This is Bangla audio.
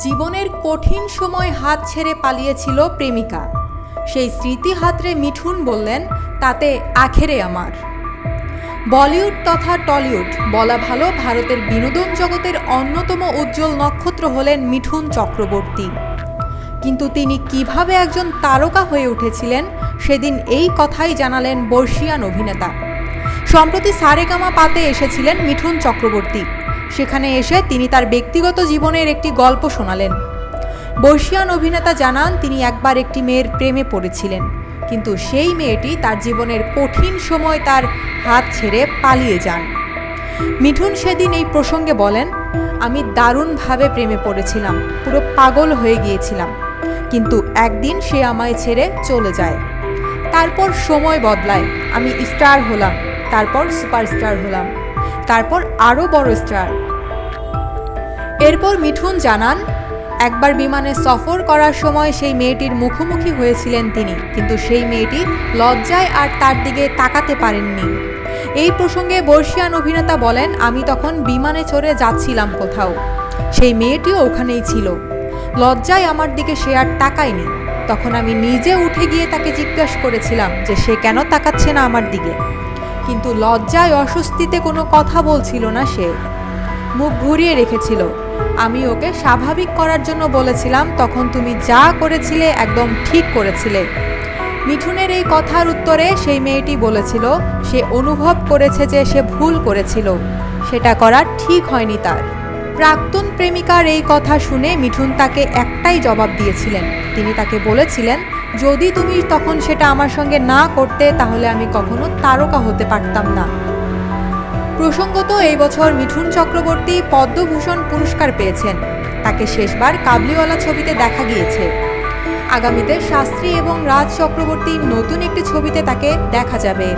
জীবনের কঠিন সময় হাত ছেড়ে পালিয়েছিল প্রেমিকা। সেই স্মৃতি হাতড়ে মিঠুন বললেন, তাতে আখেরে আমার। বলিউড তথা টলিউড বলা ভালো, ভারতের বিনোদন জগতের অন্যতম উজ্জ্বল নক্ষত্র হলেন মিঠুন চক্রবর্তী। কিন্তু তিনি কিভাবে একজন তারকা হয়ে উঠেছিলেন, সেদিন এই কথাই জানালেন বর্ষিয়ান অভিনেতা। সম্প্রতি সারেগামা পাতে এসেছিলেন মিঠুন চক্রবর্তী। সেখানে এসে তিনি তার ব্যক্তিগত জীবনের একটি গল্প শোনালেন। বর্ষিয়ান অভিনেতা জানান, তিনি একবার একটি মেয়ের প্রেমে পড়েছিলেন, কিন্তু সেই মেয়েটি তার জীবনের কঠিন সময় তার হাত ছেড়ে পালিয়ে যান। মিঠুন সেদিন এই প্রসঙ্গে বলেন, আমি দারুণভাবে প্রেমে পড়েছিলাম, পুরো পাগল হয়ে গিয়েছিলাম, কিন্তু একদিন সে আমায় ছেড়ে চলে যায়। তারপর সময় বদলায়, আমি স্টার হলাম, তারপর সুপারস্টার হলাম, তারপর আরও বড় স্টার। এরপর মিঠুন জানান, একবার বিমানে সফর করার সময় সেই মেয়েটির মুখোমুখি হয়েছিলেন তিনি, কিন্তু সেই মেয়েটি লজ্জায় আর তার দিকে তাকাতে পারেননি। এই প্রসঙ্গে বর্ষিয়ান অভিনেতা বলেন, আমি তখন বিমানে চড়ে যাচ্ছিলাম কোথাও, সেই মেয়েটিও ওখানেই ছিল। লজ্জায় আমার দিকে সে আর তাকায়নি। তখন আমি নিজে উঠে গিয়ে তাকে জিজ্ঞাসা করেছিলাম যে সে কেন তাকাচ্ছে না আমার দিকে, কিন্তু লজ্জায় অস্বস্তিতে কোনো কথা বলছিল না, সে মুখ ঘুরিয়ে রেখেছিল। আমি ওকে স্বাভাবিক করার জন্য বলেছিলাম, তখন তুমি যা করেছিলে একদম ঠিক করেছিলে। মিঠুনের এই কথার উত্তরে সেই মেয়েটি বলেছিল, সে অনুভব করেছে যে সে ভুল করেছিল, সেটা করা ঠিক হয়নি তার। প্রাক্তন প্রেমিকার এই কথা শুনে মিঠুন তাকে একটাই জবাব দিয়েছিলেন। তিনি তাকে বলেছিলেন, যদি তুমি তখন সেটা আমার সঙ্গে না করতে, তাহলে আমি কখনো তারকা হতে পারতাম না। প্রসঙ্গত, এই বছর মিঠুন চক্রবর্তী পদ্মভূষণ পুরস্কার পেয়েছেন। তাকে শেষবার কাবুলিওয়ালা ছবিতে দেখা গিয়েছে। আগামীতে শাস্ত্রী এবং রাজ চক্রবর্তীর নতুন একটি ছবিতে তাকে দেখা যাবে।